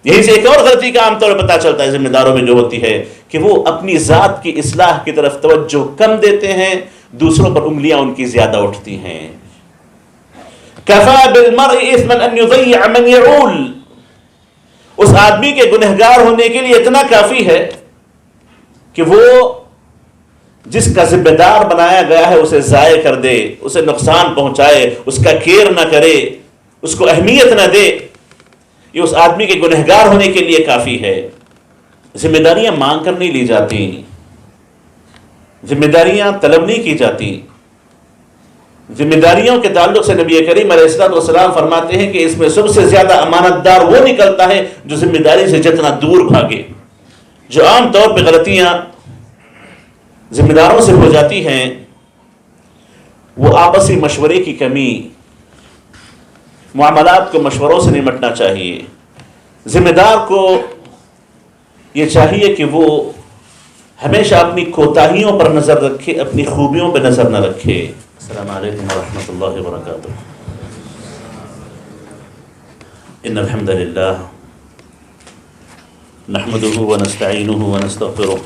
یہیں سے ایک اور غلطی کا عام طور پر پتہ چلتا ہے ذمہ داروں میں جو ہوتی ہے کہ وہ اپنی ذات کی اصلاح کی طرف توجہ کم دیتے ہیں، دوسروں پر انگلیاں ان کی زیادہ اٹھتی ہیں۔ کفا بالمرء اثما ان یضیع من یعول، اس آدمی کے گنہگار ہونے کے لیے اتنا کافی ہے کہ وہ جس کا ذمہ دار بنایا گیا ہے اسے ضائع کر دے، اسے نقصان پہنچائے، اس کا کیئر نہ کرے، اس کو اہمیت نہ دے، یہ اس آدمی کے گنہگار ہونے کے لیے کافی ہے۔ ذمہ داریاں مانگ کر نہیں لی جاتی، ذمہ داریاں طلب نہیں کی جاتی۔ ذمہ داریوں کے تعلق سے نبی کریم علیہ الصلوۃ والسلام فرماتے ہیں کہ اس میں سب سے زیادہ امانت دار وہ نکلتا ہے جو ذمہ داری سے جتنا دور بھاگے۔ جو عام طور پہ غلطیاں ذمہ داروں سے ہو جاتی ہیں وہ آپسی مشورے کی کمی، معاملات کو مشوروں سے نمٹنا چاہیے۔ ذمہ دار کو یہ چاہیے کہ وہ ہمیشہ اپنی کوتاہیوں پر نظر رکھے، اپنی خوبیوں پہ نظر نہ رکھے۔ السلام علیکم ورحمۃ اللہ وبرکاتہ۔ ان الحمد للہ نحمده ونستعینه ونستغفره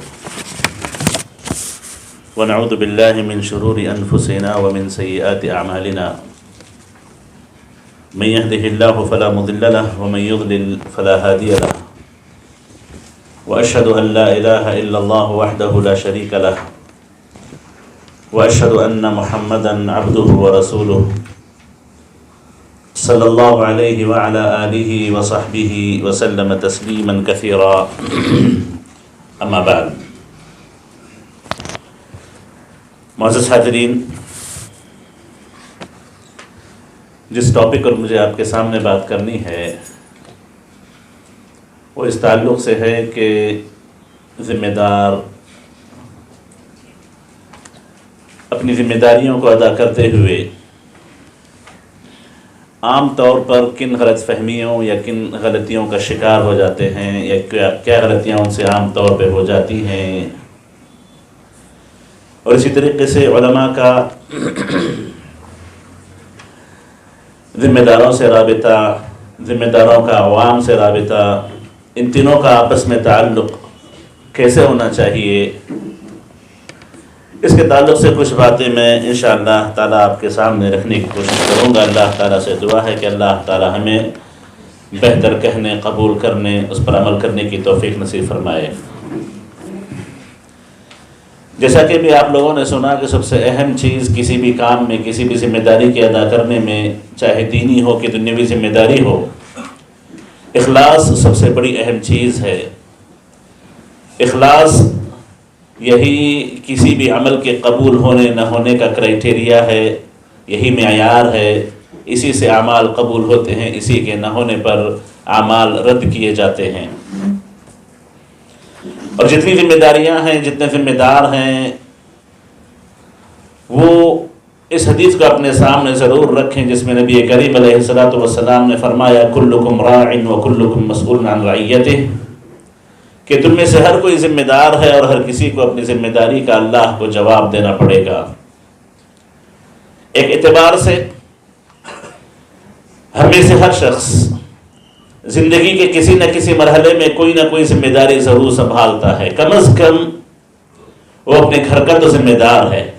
ونعوذ باللہ من شرور انفسنا ومن سیئات اعمالنا، من يهده الله فلا مضل له ومن يضلل فلا هادي له، واشهد ان لا اله الا الله وحده لا شريك له، واشهد ان محمدا عبده ورسوله صلی اللہ علیہ وعلى آلہ وصحبہ وسلم تسلیما کثیرا، اما بعد۔ معزز حاضرین، جس ٹاپک پر مجھے آپ کے سامنے بات کرنی ہے وہ اس تعلق سے ہے کہ ذمہ دار اپنی ذمہ داریوں کو ادا کرتے ہوئے عام طور پر کن غلط فہمیوں یا کن غلطیوں کا شکار ہو جاتے ہیں، یا کیا غلطیاں ان سے عام طور پہ ہو جاتی ہیں، اور اسی طریقے سے علماء کا ذمہ داروں سے رابطہ، ذمہ داروں کا عوام سے رابطہ، ان تینوں کا آپس میں تعلق کیسے ہونا چاہیے، اس کے تعلق سے کچھ باتیں میں انشاءاللہ تعالیٰ آپ کے سامنے رکھنے کی کوشش کروں گا۔ اللہ تعالیٰ سے دعا ہے کہ اللہ تعالیٰ ہمیں بہتر کہنے، قبول کرنے، اس پر عمل کرنے کی توفیق نصیب فرمائے۔ جیسا کہ بھی آپ لوگوں نے سنا کہ سب سے اہم چیز کسی بھی کام میں، کسی بھی ذمہ داری کے ادا کرنے میں، چاہے دینی ہو کہ دنیاوی ذمہ داری ہو، اخلاص سب سے بڑی اہم چیز ہے۔ اخلاص یہی کسی بھی عمل کے قبول ہونے نہ ہونے کا کرائٹیریا ہے، یہی معیار ہے، اسی سے اعمال قبول ہوتے ہیں، اسی کے نہ ہونے پر اعمال رد کیے جاتے ہیں۔ اور جتنی ذمہ داریاں ہیں، جتنے ذمہ دار ہیں، وہ اس حدیث کو اپنے سامنے ضرور رکھیں جس میں نبی کریم علیہ الصلوۃ والسلام نے فرمایا کلکم راع وکلکم مسئول عن رعیتہ، کہ تم میں سے ہر کوئی ذمہ دار ہے اور ہر کسی کو اپنی ذمہ داری کا اللہ کو جواب دینا پڑے گا۔ ایک اعتبار سے ہم میں سے ہر شخص زندگی کے کسی نہ کسی مرحلے میں کوئی نہ کوئی ذمہ داری ضرور سنبھالتا ہے۔ کم از کم وہ اپنے گھر کا تو ذمہ دار ہے،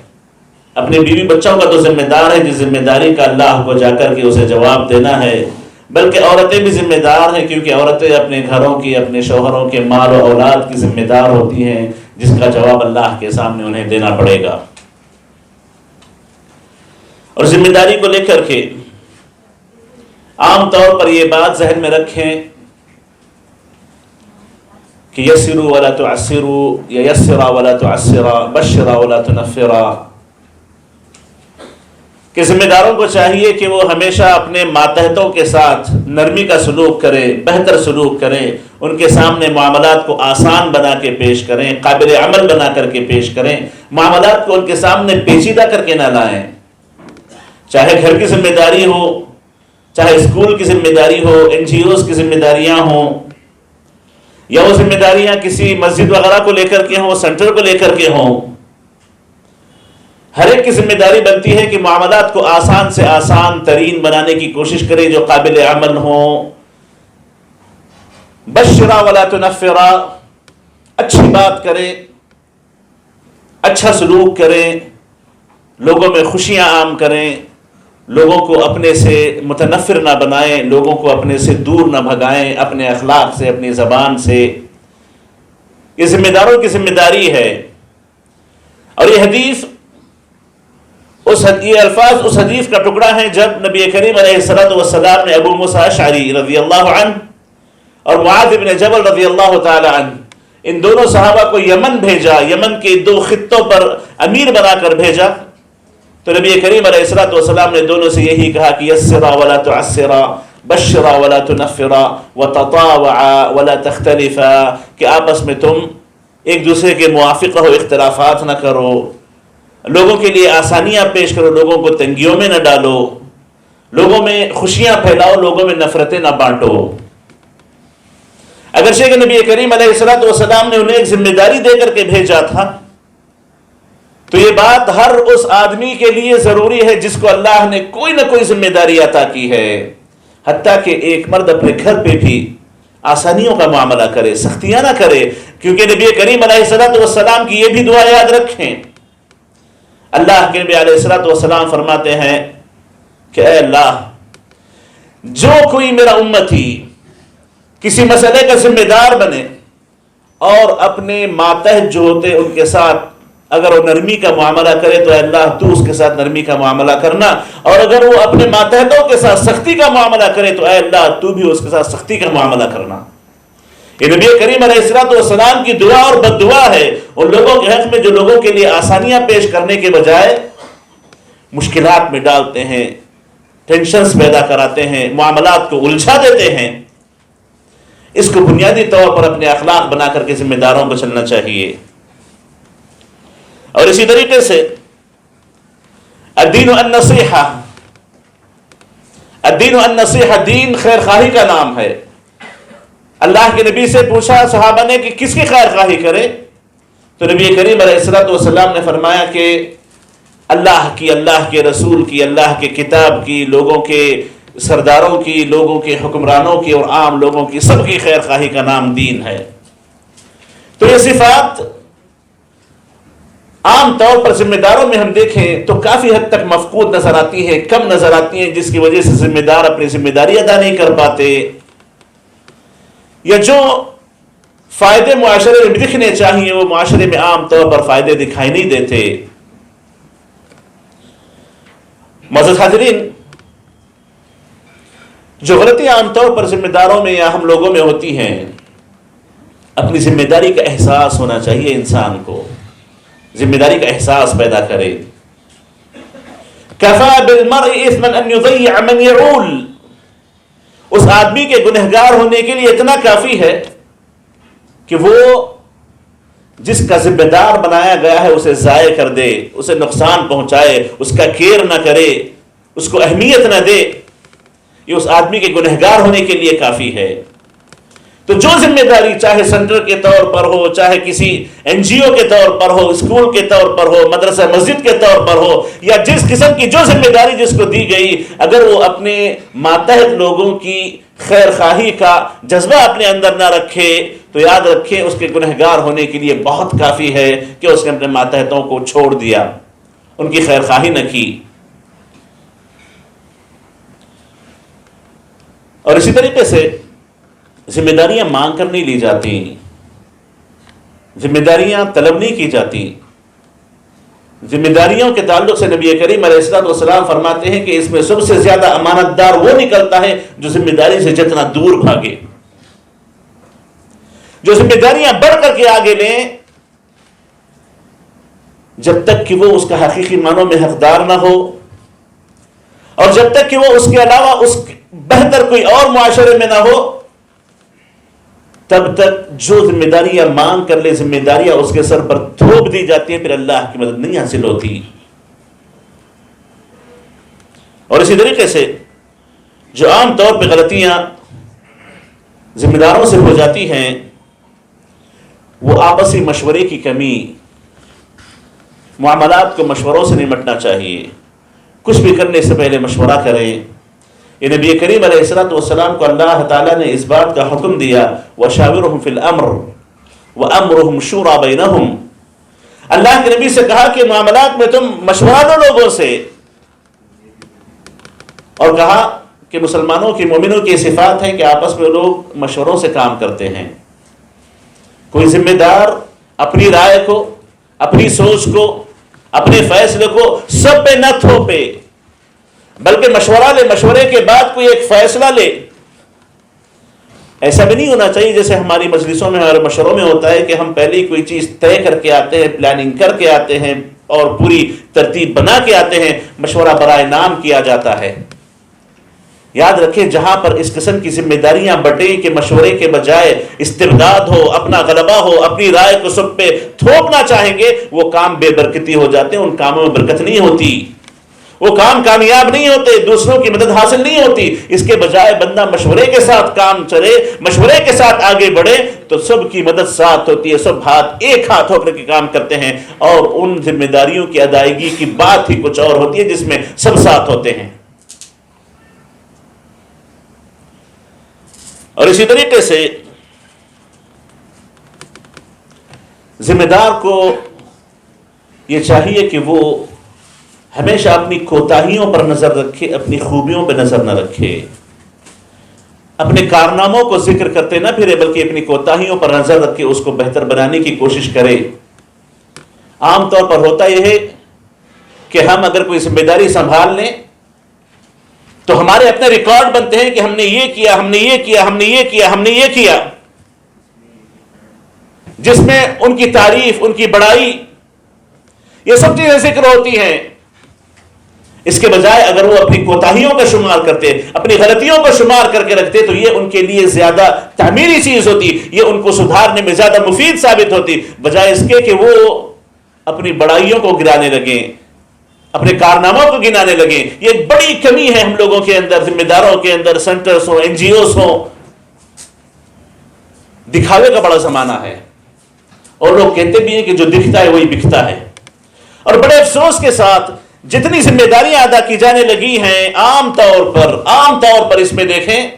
اپنے بیوی بچوں کا تو ذمہ دار ہے، جس ذمہ داری کا اللہ کو جا کر کے اسے جواب دینا ہے۔ بلکہ عورتیں بھی ذمہ دار ہیں، کیونکہ عورتیں اپنے گھروں کی، اپنے شوہروں کے مال و اولاد کی ذمہ دار ہوتی ہیں، جس کا جواب اللہ کے سامنے انہیں دینا پڑے گا۔ اور ذمہ داری کو لے کر کے عام طور پر یہ بات ذہن میں رکھیں کہ یسروا ولا تعسروا، یا یسرا ولا تعسرا، بشرا ولا تنفرا، کہ ذمہ داروں کو چاہیے کہ وہ ہمیشہ اپنے ماتحتوں کے ساتھ نرمی کا سلوک کریں، بہتر سلوک کریں، ان کے سامنے معاملات کو آسان بنا کے پیش کریں، قابل عمل بنا کر کے پیش کریں، معاملات کو ان کے سامنے پیچیدہ کر کے نہ لائیں۔ چاہے گھر کی ذمہ داری ہو، چاہے اسکول کی ذمہ داری ہو، این جی اوز کی ذمہ داریاں ہوں، یا وہ ذمہ داریاں کسی مسجد وغیرہ کو لے کر کے ہوں، سینٹر کو لے کر کے ہوں، ہر ایک کی ذمہ داری بنتی ہے کہ معاملات کو آسان سے آسان ترین بنانے کی کوشش کرے، جو قابل عمل ہوں، بشرا ولا تنفرا، اچھی بات کریں، اچھا سلوک کریں، لوگوں میں خوشیاں عام کریں، لوگوں کو اپنے سے متنفر نہ بنائیں، لوگوں کو اپنے سے دور نہ بھگائیں، اپنے اخلاق سے، اپنی زبان سے۔ یہ ذمہ داروں کی ذمہ داری ہے۔ اور یہ حدیث یہ الفاظ اس حدیث کا ٹکڑا ہے جب نبی کریم علیہ الصلوۃ والسلام نے ابو موسیٰ اشعری رضی اللہ عنہ اور معاذ بن جبل رضی اللہ تعالی عنہ، ان دونوں صحابہ کو یمن بھیجا، یمن کے 2 خطوں پر امیر بنا کر بھیجا، تو نبی کریم علیہ الصلوۃ والسلام نے دونوں سے یہی کہا کہ یسرا ولا تعسرا، بشرا ولا تنفرا، وتطاوعا ولا تختلفا، کہ آپس میں تم ایک دوسرے کے موافق رہو، اختلافات نہ کرو، لوگوں کے لیے آسانیاں پیش کرو، لوگوں کو تنگیوں میں نہ ڈالو، لوگوں میں خوشیاں پھیلاؤ، لوگوں میں نفرتیں نہ بانٹو۔ اگرچہ کہ نبی کریم علیہ الصلوۃ والسلام نے انہیں ایک ذمہ داری دے کر کے بھیجا تھا، تو یہ بات ہر اس آدمی کے لیے ضروری ہے جس کو اللہ نے کوئی نہ کوئی ذمہ داری عطا کی ہے، حتیٰ کہ ایک مرد اپنے گھر پہ بھی آسانیوں کا معاملہ کرے، سختیاں نہ کرے، کیونکہ نبی کریم علیہ الصلوۃ والسلام کی یہ بھی دعا یاد رکھیں۔ اللہ کے نبی علیہ الصلوۃ والسلام فرماتے ہیں کہ اے اللہ، جو کوئی میرا امتی کسی مسئلے کا ذمہ دار بنے اور اپنے ماتحت جو ہوتے ان کے ساتھ اگر وہ نرمی کا معاملہ کرے تو اے اللہ تو اس کے ساتھ نرمی کا معاملہ کرنا، اور اگر وہ اپنے ماتحتوں کے ساتھ سختی کا معاملہ کرے تو اے اللہ تو بھی اس کے ساتھ سختی کا معاملہ کرنا۔ یہ نبی کریم علیہ الصلوۃ والسلام کی دعا اور بد دعا ہے ان لوگوں کے حق میں جو لوگوں کے لیے آسانیاں پیش کرنے کے بجائے مشکلات میں ڈالتے ہیں، ٹینشنز پیدا کراتے ہیں، معاملات کو الجھا دیتے ہیں۔ اس کو بنیادی طور پر اپنے اخلاق بنا کر کے ذمہ داروں کو چلنا چاہیے۔ اور اسی طریقے سے الدین النصیحہ، الدین النصیحہ، دین خیر خواہی کا نام ہے۔ اللہ کے نبی سے پوچھا صحابہ نے کہ کس کی خیر خواہی کرے، تو نبی کریم علیہ الصلوۃ والسلام نے فرمایا کہ اللہ کی، اللہ کے رسول کی، اللہ کے کتاب کی، لوگوں کے سرداروں کی، لوگوں کے حکمرانوں کی اور عام لوگوں کی، سب کی خیر خواہی کا نام دین ہے۔ تو یہ صفات عام طور پر ذمہ داروں میں ہم دیکھیں تو کافی حد تک مفقود نظر آتی ہیں، کم نظر آتی ہیں، جس کی وجہ سے ذمہ دار اپنی ذمہ داری ادا نہیں کر پاتے، یا جو فائدے معاشرے میں دکھنے چاہیے وہ معاشرے میں عام طور پر فائدے دکھائی نہیں دیتے۔ معزز حاضرین، جو غلطیاں عام طور پر ذمہ داروں میں یا ہم لوگوں میں ہوتی ہیں، اپنی ذمہ داری کا احساس ہونا چاہیے، انسان کو ذمہ داری کا احساس پیدا کرے۔ کفا بالمرء اثما ان یضیع من یعول، اس آدمی کے گنہگار ہونے کے لیے اتنا کافی ہے کہ وہ جس کا ذمہ دار بنایا گیا ہے اسے ضائع کر دے، اسے نقصان پہنچائے، اس کا کیئر نہ کرے، اس کو اہمیت نہ دے، یہ اس آدمی کے گنہگار ہونے کے لیے کافی ہے۔ تو جو ذمہ داری چاہے سینٹر کے طور پر ہو، چاہے کسی این جی او کے طور پر ہو، اسکول کے طور پر ہو، مدرسہ مسجد کے طور پر ہو، یا جس قسم کی جو ذمہ داری جس کو دی گئی، اگر وہ اپنے ماتحت لوگوں کی خیر خواہی کا جذبہ اپنے اندر نہ رکھے تو یاد رکھیں اس کے گنہگار ہونے کے لیے بہت کافی ہے کہ اس نے اپنے ماتحتوں کو چھوڑ دیا، ان کی خیر خواہی نہ کی۔ اور اسی طریقے سے ذمہ داریاں مانگ کر نہیں لی جاتی، ذمہ داریاں طلب نہیں کی جاتی۔ ذمہ داریوں کے تعلق سے نبی کریم علیہ الصلوۃ والسلام فرماتے ہیں کہ اس میں سب سے زیادہ امانت دار وہ نکلتا ہے جو ذمہ داری سے جتنا دور بھاگے، جو ذمہ داریاں بڑھ کر کے آگے لیں جب تک کہ وہ اس کا حقیقی معنوں میں حقدار نہ ہو، اور جب تک کہ وہ اس کے علاوہ اس بہتر کوئی اور معاشرے میں نہ ہو، تب تک جو ذمہ داریاں مانگ کر لے، ذمہ داریاں اس کے سر پر تھوپ دی جاتی ہیں، پھر اللہ کی مدد نہیں حاصل ہوتی۔ اور اسی طریقے سے جو عام طور پہ غلطیاں ذمہ داروں سے ہو جاتی ہیں وہ آپسی مشورے کی کمی، معاملات کو مشوروں سے نمٹنا چاہیے، کچھ بھی کرنے سے پہلے مشورہ کریں، یہ نبی کریم علیہ الصلوۃ والسلام کو اللہ تعالیٰ نے اس بات کا حکم دیا وَشَاوِرْهُمْ فِي الْأَمْرِ وَأَمْرُهُمْ شُورَى بَيْنَهُمْ، اللہ کے نبی سے کہا کہ معاملات میں تم مشورہ لو لوگوں سے، اور کہا کہ مسلمانوں کی مومنوں کی صفات ہے کہ آپس میں لوگ مشوروں سے کام کرتے ہیں. کوئی ذمہ دار اپنی رائے کو، اپنی سوچ کو، اپنے فیصلے کو سب پہ نہ تھوپے، بلکہ مشورہ لے، مشورے کے بعد کوئی ایک فیصلہ لے. ایسا بھی نہیں ہونا چاہیے جیسے ہماری مجلسوں میں اور مشوروں میں ہوتا ہے کہ ہم پہلے ہی کوئی چیز طے کر کے آتے ہیں، پلاننگ کر کے آتے ہیں اور پوری ترتیب بنا کے آتے ہیں، مشورہ برائے نام کیا جاتا ہے. یاد رکھیں جہاں پر اس قسم کی ذمہ داریاں بٹیں کہ مشورے کے بجائے استبداد ہو، اپنا غلبہ ہو، اپنی رائے کو سب پہ تھوپنا چاہیں گے، وہ کام بے برکتی ہو جاتے ہیں، ان کاموں میں برکت نہیں ہوتی، وہ کام کامیاب نہیں ہوتے، دوسروں کی مدد حاصل نہیں ہوتی. اس کے بجائے بندہ مشورے کے ساتھ کام چلے، مشورے کے ساتھ آگے بڑھے تو سب کی مدد ساتھ ہوتی ہے، سب ہاتھ ایک ہاتھ ہو کر کے کام کرتے ہیں، اور ان ذمہ داریوں کی ادائیگی کی بات ہی کچھ اور ہوتی ہے جس میں سب ساتھ ہوتے ہیں. اور اسی طریقے سے ذمہ دار کو یہ چاہیے کہ وہ ہمیشہ اپنی کوتاہیوں پر نظر رکھے، اپنی خوبیوں پہ نظر نہ رکھے، اپنے کارناموں کو ذکر کرتے نہ پھرے، بلکہ اپنی کوتاہیوں پر نظر رکھ کے اس کو بہتر بنانے کی کوشش کرے. عام طور پر ہوتا یہ ہے کہ ہم اگر کوئی ذمہ داری سنبھال لیں تو ہمارے اپنے ریکارڈ بنتے ہیں کہ ہم نے یہ کیا، ہم نے یہ کیا، ہم نے یہ کیا، ہم نے یہ کیا، جس میں ان کی تعریف، ان کی بڑائی، یہ سب چیزیں ذکر ہوتی ہیں. اس کے بجائے اگر وہ اپنی کوتاہیوں کا شمار کرتے، اپنی غلطیوں کو شمار کر کے رکھتے تو یہ ان کے لیے زیادہ تعمیری چیز ہوتی، یہ ان کو سدھارنے میں زیادہ مفید ثابت ہوتی، بجائے اس کے کہ وہ اپنی بڑائیوں کو گرانے لگیں، اپنے کارناموں کو گنانے لگیں. یہ ایک بڑی کمی ہے ہم لوگوں کے اندر، ذمہ داروں کے اندر، سینٹرز ہوں، NGOs ہوں. دکھاوے کا بڑا زمانہ ہے، اور لوگ کہتے بھی ہیں کہ جو دکھتا ہے وہی بکتا ہے. اور بڑے افسوس کے ساتھ جتنی ذمہ داریاں ادا کی جانے لگی ہیں، عام طور پر اس میں دیکھیں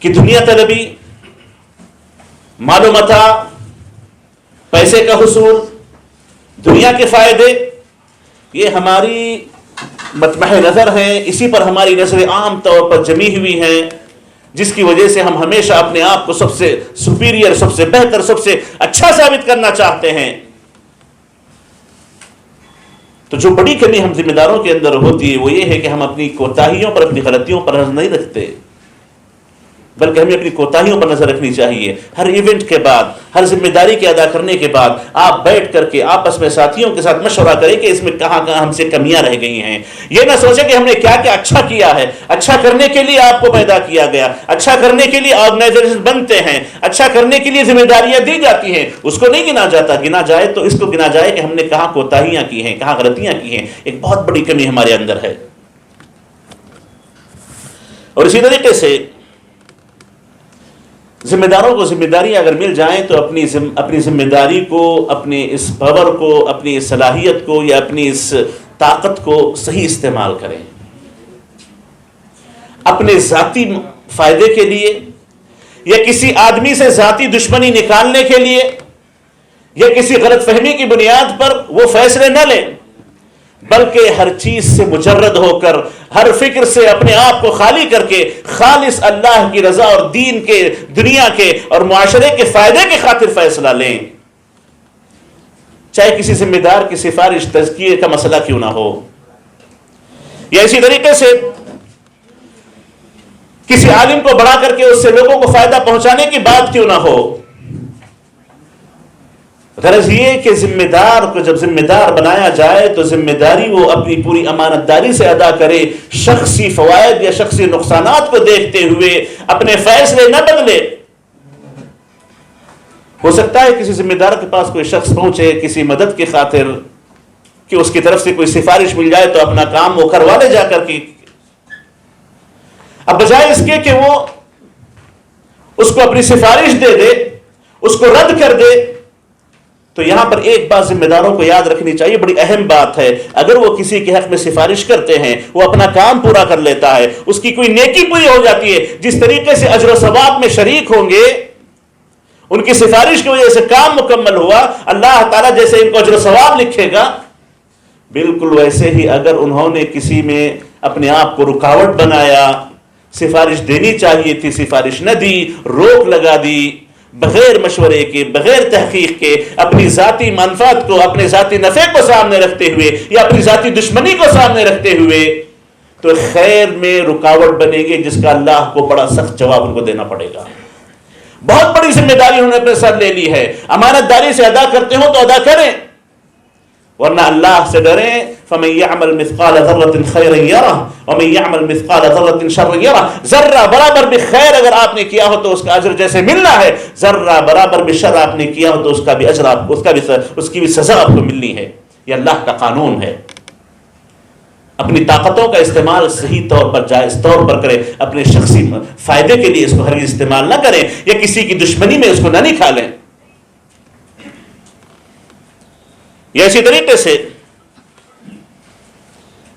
کہ دنیا طلبی، مال و متاع، پیسے کا حصول، دنیا کے فائدے، یہ ہماری مطمح نظر ہیں، اسی پر ہماری نظریں عام طور پر جمی ہوئی ہیں، جس کی وجہ سے ہم ہمیشہ اپنے آپ کو سب سے سپیریئر، سب سے بہتر، سب سے اچھا ثابت کرنا چاہتے ہیں. تو جو بڑی کمی ہم ذمہ داروں کے اندر ہوتی ہے وہ یہ ہے کہ ہم اپنی کوتاہیوں پر، اپنی غلطیوں پر نظر نہیں رکھتے، بلکہ ہمیں اپنی کوتاہیوں پر نظر رکھنی چاہیے. ہر ایونٹ کے بعد، ہر ذمہ داری کے ادا کرنے کے بعد آپ بیٹھ کر کے آپس میں ساتھیوں کے ساتھ مشورہ کریں کہ اس میں کہاں کہاں ہم سے کمیاں رہ گئی ہیں. یہ نہ سوچیں کہ ہم نے کیا کیا اچھا کیا ہے. اچھا کرنے کے لیے آپ کو پیدا کیا گیا، اچھا کرنے کے لیے آرگنائزیشن بنتے ہیں، اچھا کرنے کے لیے ذمہ داریاں دی جاتی ہیں. اس کو نہیں گنا جاتا، گنا جائے تو اس کو گنا جائے کہ ہم نے کہاں کوتاہیاں کی ہیں، کہاں غلطیاں کی ہیں. ایک بہت بڑی کمی ہمارے اندر ہے. اور اسی طریقے سے ذمہ داروں کو ذمہ داری اگر مل جائیں تو اپنی ذمہ داری کو، اپنی اس پاور کو، اپنی اس صلاحیت کو یا اپنی اس طاقت کو صحیح استعمال کریں. اپنے ذاتی فائدے کے لیے یا کسی آدمی سے ذاتی دشمنی نکالنے کے لیے یا کسی غلط فہمی کی بنیاد پر وہ فیصلے نہ لیں، بلکہ ہر چیز سے مجرد ہو کر، ہر فکر سے اپنے آپ کو خالی کر کے خالص اللہ کی رضا اور دین کے، دنیا کے اور معاشرے کے فائدے کی خاطر فیصلہ لیں، چاہے کسی ذمہ دار کی سفارش، تزکیے کا مسئلہ کیوں نہ ہو، یا اسی طریقے سے کسی عالم کو بڑھا کر کے اس سے لوگوں کو فائدہ پہنچانے کی بات کیوں نہ ہو. غرض یہ کہ ذمہ دار کو جب ذمہ دار بنایا جائے تو ذمہ داری وہ اپنی پوری امانت داری سے ادا کرے، شخصی فوائد یا شخصی نقصانات کو دیکھتے ہوئے اپنے فیصلے نہ بدلے. ہو سکتا ہے کسی ذمہ دار کے پاس کوئی شخص پہنچے کسی مدد کی خاطر کہ اس کی طرف سے کوئی سفارش مل جائے تو اپنا کام وہ کروا لے جا کر کے. اب بجائے اس کے کہ وہ اس کو اپنی سفارش دے دے، اس کو رد کر دے، تو یہاں پر ایک بات ذمہ داروں کو یاد رکھنی چاہیے، بڑی اہم بات ہے، اگر وہ کسی کے حق میں سفارش کرتے ہیں، وہ اپنا کام پورا کر لیتا ہے، اس کی کوئی نیکی پوری ہو جاتی ہے، جس طریقے سے اجر و ثواب میں شریک ہوں گے، ان کی سفارش کی وجہ سے کام مکمل ہوا، اللہ تعالیٰ جیسے ان کو اجر و ثواب لکھے گا، بالکل ویسے ہی اگر انہوں نے کسی میں اپنے آپ کو رکاوٹ بنایا، سفارش دینی چاہیے تھی سفارش نہ دی، روک لگا دی، بغیر مشورے کے، بغیر تحقیق کے، اپنی ذاتی منفعت کو، اپنے ذاتی نفع کو سامنے رکھتے ہوئے یا اپنی ذاتی دشمنی کو سامنے رکھتے ہوئے، تو خیر میں رکاوٹ بنے گی، جس کا اللہ کو بڑا سخت جواب ان کو دینا پڑے گا۔ بہت بڑی ذمہ داری انہوں نے اپنے سر لے لی ہے، امانت داری سے ادا کرتے ہو تو ادا کریں، ورنہ اللہ سے ڈریں۔ فَمَن يَعْمَلْ مِثْقَالَ ذَرَّةٍ خَيْرًا يَرَهُ وَمَن يَعْمَلْ مِثْقَالَ ذَرَّةٍ شَرًّا يَرَهُ، ذرہ برابر بھی خیر اگر آپ نے کیا ہو تو اس کا اجر جیسے ملنا ہے، ذرہ برابر بھی شر آپ نے کیا ہو تو اس کا بھی اجر اس کی بھی سزا آپ کو ملنی ہے۔ یہ اللہ کا قانون ہے۔ اپنی طاقتوں کا استعمال صحیح طور پر، جائز طور پر کریں، اپنے شخصی فائدے کے لیے اس کو ہرگز استعمال نہ کریں، یا کسی کی دشمنی میں اس کو نہ نکالیں۔ یا اسی طریقے سے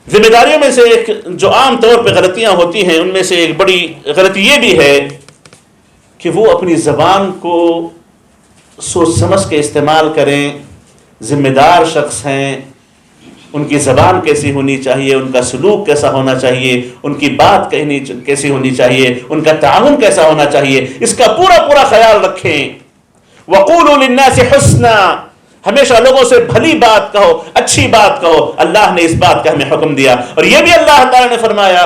ذمہ داریوں میں سے ایک جو عام طور پہ غلطیاں ہوتی ہیں، ان میں سے ایک بڑی غلطی یہ بھی ہے کہ وہ اپنی زبان کو سوچ سمجھ کے استعمال کریں۔ ذمہ دار شخص ہیں، ان کی زبان کیسی ہونی چاہیے، ان کا سلوک کیسا ہونا چاہیے، ان کی بات کیسی ہونی چاہیے، ان کا تعاون کیسا ہونا چاہیے، اس کا پورا خیال رکھیں۔ وَقُولُوا لِلنَّاسِ حُسْنًا، ہمیشہ لوگوں سے بھلی بات کہو، اچھی بات کہو۔ اللہ نے اس بات کا ہمیں حکم دیا، اور یہ بھی اللہ تعالیٰ نے فرمایا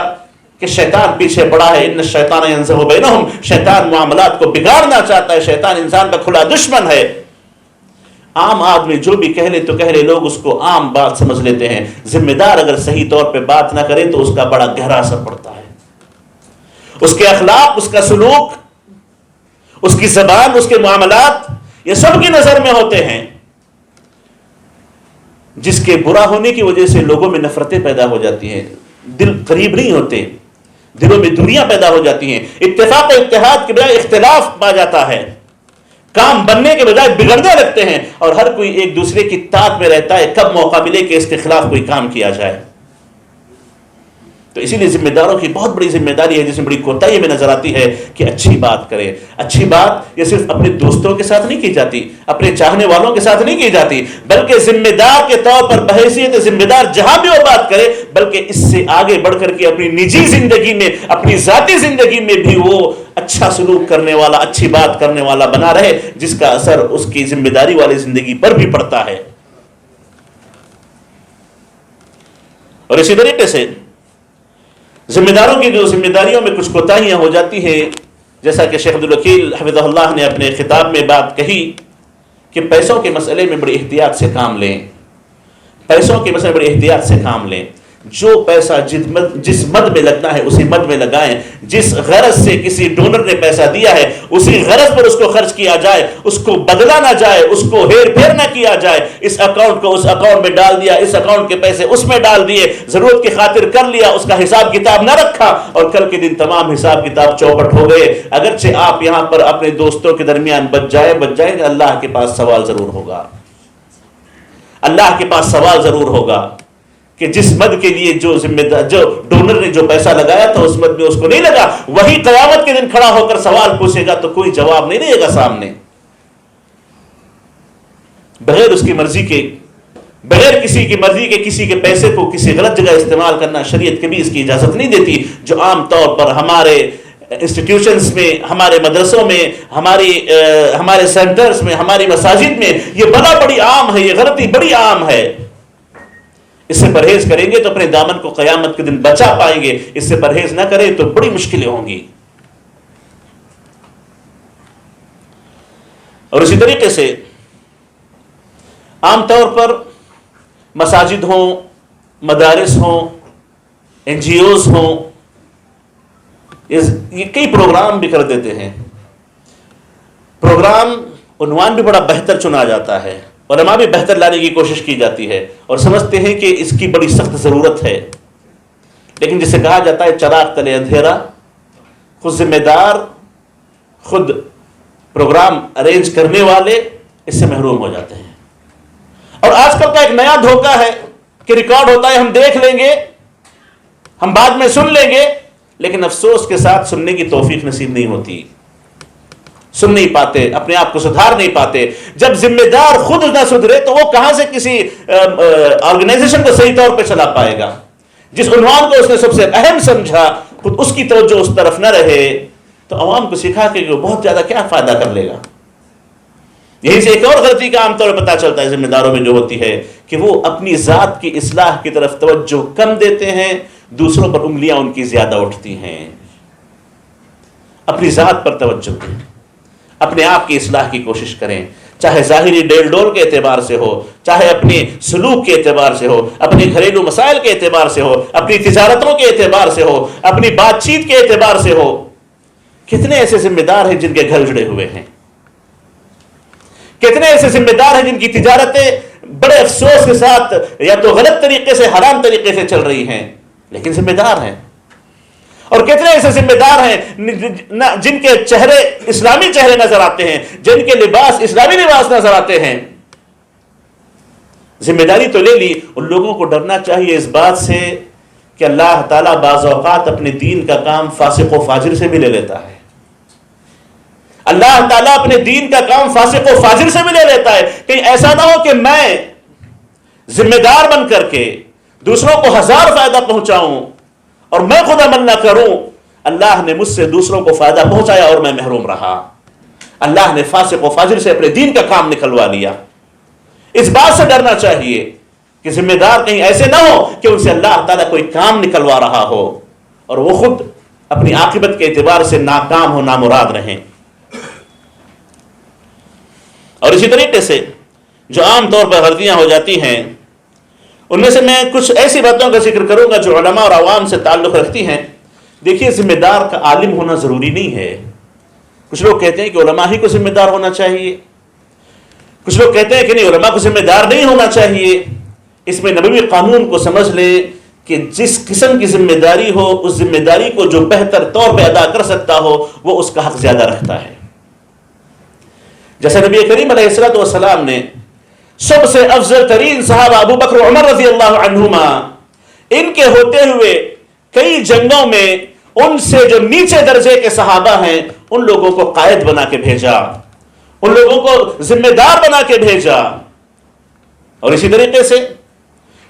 کہ شیطان پیچھے پڑا ہے، ان الشیطان ینزغ بینہم، شیطان معاملات کو بگاڑنا چاہتا ہے، شیطان انسان کا کھلا دشمن ہے۔ عام آدمی جو بھی کہہ لے تو کہہ لے، لوگ اس کو عام بات سمجھ لیتے ہیں۔ ذمہ دار اگر صحیح طور پہ بات نہ کرے تو اس کا بڑا گہرا اثر پڑتا ہے، اس کے اخلاق، اس کا سلوک، اس کی زبان، اس کے معاملات، یہ سب کی نظر میں ہوتے ہیں، جس کے برا ہونے کی وجہ سے لوگوں میں نفرتیں پیدا ہو جاتی ہیں، دل قریب نہیں ہوتے، دلوں میں دوریاں پیدا ہو جاتی ہیں، اتفاق و اتحاد کے بجائے اختلاف پا جاتا ہے، کام بننے کے بجائے بگڑنے لگتے ہیں، اور ہر کوئی ایک دوسرے کی تاک میں رہتا ہے کب موقع ملے کہ اس کے خلاف کوئی کام کیا جائے۔ تو اسی لیے ذمہ داروں کی بہت بڑی ذمہ داری ہے، جس میں بڑی کوتاہی میں نظر آتی ہے کہ اچھی بات کرے۔ اچھی بات یہ صرف اپنے دوستوں کے ساتھ نہیں کی جاتی، اپنے چاہنے والوں کے ساتھ نہیں کی جاتی، بلکہ ذمہ دار کے طور پر بحیثیت ذمہ دار جہاں بھی وہ بات کرے، بلکہ اس سے آگے بڑھ کر کے اپنی نجی زندگی میں، اپنی ذاتی زندگی میں بھی وہ اچھا سلوک کرنے والا، اچھی بات کرنے والا بنا رہے، جس کا اثر اس کی ذمہ داری والی زندگی پر بھی پڑتا ہے۔ اور اسی طریقے سے ذمہ داروں کی جو ذمہ داریوں میں کچھ کوتاہیاں ہو جاتی ہیں، جیسا کہ شیخ عبدالوکیل حفظہ اللہ نے اپنے خطاب میں بات کہی کہ پیسوں کے مسئلے میں بڑی احتیاط سے کام لیں، پیسوں کے مسئلے میں بڑی احتیاط سے کام لیں۔ جو پیسہ جس مد میں لگنا ہے اسی مد میں لگائیں، جس غرض سے کسی ڈونر نے پیسہ دیا ہے اسی غرض پر اس کو خرچ کیا جائے، اس کو بدلا نہ جائے، اس کو ہیر پھیر نہ کیا جائے، اس اکاؤنٹ کو اس اکاؤنٹ میں ڈال دیا، اس اکاؤنٹ کے پیسے اس میں ڈال دیے، ضرورت کی خاطر کر لیا، اس کا حساب کتاب نہ رکھا، اور کل کے دن تمام حساب کتاب چوپٹ ہو گئے۔ اگرچہ آپ یہاں پر اپنے دوستوں کے درمیان بچ جائیں گے، اللہ کے پاس سوال ضرور ہوگا، اللہ کے پاس سوال ضرور ہوگا کہ جس مد کے لیے جو ڈونر نے جو پیسہ لگایا تھا اس مد میں اس کو نہیں لگا، وہی قیامت کے دن کھڑا ہو کر سوال پوچھے گا تو کوئی جواب نہیں رہے گا سامنے۔ بغیر اس کی مرضی کے، بغیر کسی کی مرضی کے کسی کے پیسے کو کسی غلط جگہ استعمال کرنا شریعت کبھی اس کی اجازت نہیں دیتی، جو عام طور پر ہمارے انسٹیٹیوشنز میں، ہمارے مدرسوں میں، ہمارے سینٹرز میں، ہماری مساجد میں یہ بڑی عام ہے، یہ غلطی بڑی عام ہے۔ اس سے پرہیز کریں گے تو اپنے دامن کو قیامت کے دن بچا پائیں گے، اس سے پرہیز نہ کریں تو بڑی مشکلیں ہوں گی۔ اور اسی طریقے سے عام طور پر مساجد ہوں، مدارس ہوں، این جی اوز ہوں، یہ کئی پروگرام بھی کر دیتے ہیں، پروگرام عنوان بھی بڑا بہتر چنا جاتا ہے، علماء بھی بہتر لانے کی کوشش کی جاتی ہے، اور سمجھتے ہیں کہ اس کی بڑی سخت ضرورت ہے، لیکن جسے کہا جاتا ہے چراغ تلے اندھیرا، خود ذمہ دار، خود پروگرام ارینج کرنے والے اس سے محروم ہو جاتے ہیں۔ اور آج کل کا ایک نیا دھوکہ ہے کہ ریکارڈ ہوتا ہے، ہم دیکھ لیں گے، ہم بعد میں سن لیں گے، لیکن افسوس کے ساتھ سننے کی توفیق نصیب نہیں ہوتی، سن نہیں پاتے، اپنے آپ کو سدھار نہیں پاتے۔ جب ذمہ دار خود نہ سدھرے تو وہ کہاں سے کسی آرگنائزیشن کو صحیح طور پہ چلا پائے گا؟ جس عنوان کو اس نے سب سے اہم سمجھا، خود اس کی توجہ اس طرف نہ رہے تو عوام کو سکھا کے بہت زیادہ کیا فائدہ کر لے گا؟ یہیں سے ایک اور غلطی کا عام طور پر پتہ چلتا ہے ذمہ داروں میں جو ہوتی ہے کہ وہ اپنی ذات کی اصلاح کی طرف توجہ کم دیتے ہیں، دوسروں پر انگلیاں ان کی زیادہ اٹھتی ہیں۔ اپنی ذات پر توجہ دیں، اپنے آپ کی اصلاح کی کوشش کریں، چاہے ظاہری ڈیل ڈول کے اعتبار سے ہو، چاہے اپنی سلوک کے اعتبار سے ہو، اپنے گھریلو مسائل کے اعتبار سے ہو، اپنی تجارتوں کے اعتبار سے ہو، اپنی بات چیت کے اعتبار سے ہو۔ کتنے ایسے ذمہ دار ہیں جن کے گھر جڑے ہوئے ہیں، کتنے ایسے ذمہ دار ہیں جن کی تجارتیں بڑے افسوس کے ساتھ یا تو غلط طریقے سے، حرام طریقے سے چل رہی ہیں، لیکن ذمہ دار ہیں۔ اور کتنے ایسے ذمہ دار ہیں جن کے چہرے اسلامی چہرے نظر آتے ہیں، جن کے لباس اسلامی لباس نظر آتے ہیں۔ ذمہ داری تو لے لی، ان لوگوں کو ڈرنا چاہیے اس بات سے کہ اللہ تعالیٰ بعض اوقات اپنے دین کا کام فاسق و فاجر سے بھی لے لیتا ہے۔ اللہ تعالیٰ اپنے دین کا کام فاسق و فاجر سے بھی لے لیتا ہے۔ کہیں ایسا نہ ہو کہ میں ذمہ دار بن کر کے دوسروں کو ہزار فائدہ پہنچاؤں اور میں خود عمل نہ کروں۔ اللہ نے مجھ سے دوسروں کو فائدہ پہنچایا اور میں محروم رہا۔ اللہ نے فاسق و فاجر سے اپنے دین کا کام نکلوا لیا۔ اس بات سے ڈرنا چاہیے کہ ذمہ دار کہیں ایسے نہ ہو کہ ان سے اللہ تعالیٰ کوئی کام نکلوا رہا ہو اور وہ خود اپنی عاقبت کے اعتبار سے ناکام ہو، نامراد رہیں۔ اور اسی طریقے سے جو عام طور پر غلطیاں ہو جاتی ہیں، ان میں سے میں کچھ ایسی باتوں کا ذکر کروں گا جو علماء اور عوام سے تعلق رکھتی ہیں۔ دیکھیے، ذمہ دار کا عالم ہونا ضروری نہیں ہے۔ کچھ لوگ کہتے ہیں کہ علماء ہی کو ذمہ دار ہونا چاہیے، کچھ لوگ کہتے ہیں کہ نہیں، علماء کو ذمہ دار نہیں ہونا چاہیے۔ اس میں نبوی قانون کو سمجھ لیں کہ جس قسم کی ذمہ داری ہو، اس ذمہ داری کو جو بہتر طور پہ ادا کر سکتا ہو وہ اس کا حق زیادہ رکھتا ہے۔ جیسے نبی کریم علیہ السلام نے سب سے افضل ترین صحابہ ابو بکر عمر رضی اللہ عنہما، ان کے ہوتے ہوئے کئی جنگوں میں ان سے جو نیچے درجے کے صحابہ ہیں ان لوگوں کو قائد بنا کے بھیجا، ان لوگوں کو ذمہ دار بنا کے بھیجا۔ اور اسی طریقے سے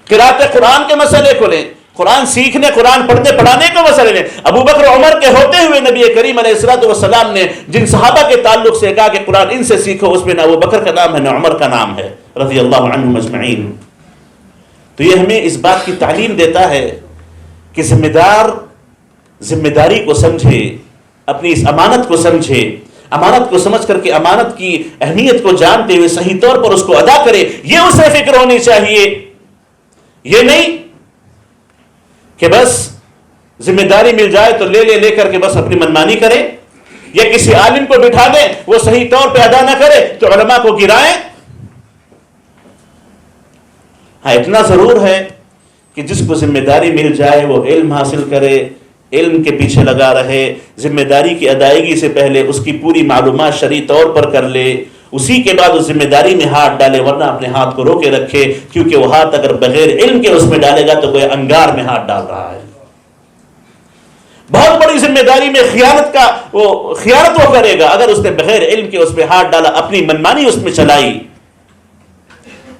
قراءت قرآن کے مسئلے کو لیں، قرآن سیکھنے، قرآن پڑھنے پڑھانے کے مسئلے لیں، ابو بکر عمر کے ہوتے ہوئے نبی کریم علیہ السلام نے جن صحابہ کے تعلق سے کہا کہ قرآن ان سے سیکھو، اس میں نہ ابو بکر کا نام ہے نہ عمر کا نام ہے رضی اللہ عنہم اجمعین۔ تو یہ ہمیں اس بات کی تعلیم دیتا ہے کہ ذمہ دار ذمہ داری کو سمجھے، اپنی اس امانت کو سمجھے، امانت کو سمجھ کر کے امانت کی اہمیت کو جانتے ہوئے صحیح طور پر اس کو ادا کرے، یہ اسے فکر ہونی چاہیے۔ یہ نہیں کہ بس ذمہ داری مل جائے تو لے کر کے بس اپنی منمانی کرے، یا کسی عالم کو بٹھا دیں وہ صحیح طور پہ ادا نہ کرے تو علماء کو گرائیں۔ ہاں، اتنا ضرور ہے کہ جس کو ذمہ داری مل جائے وہ علم حاصل کرے، علم کے پیچھے لگا رہے، ذمہ داری کی ادائیگی سے پہلے اس کی پوری معلومات شرعی طور پر کر لے، اسی کے بعد اس ذمہ داری میں ہاتھ ڈالے، ورنہ اپنے ہاتھ کو روکے رکھے، کیونکہ وہ ہاتھ اگر بغیر علم کے اس میں ڈالے گا تو کوئی انگار میں ہاتھ ڈال رہا ہے۔ بہت بڑی ذمہ داری میں خیانت وہ کرے گا اگر اس نے بغیر علم کے اس میں ہاتھ ڈالا، اپنی منمانی اس میں چلائی۔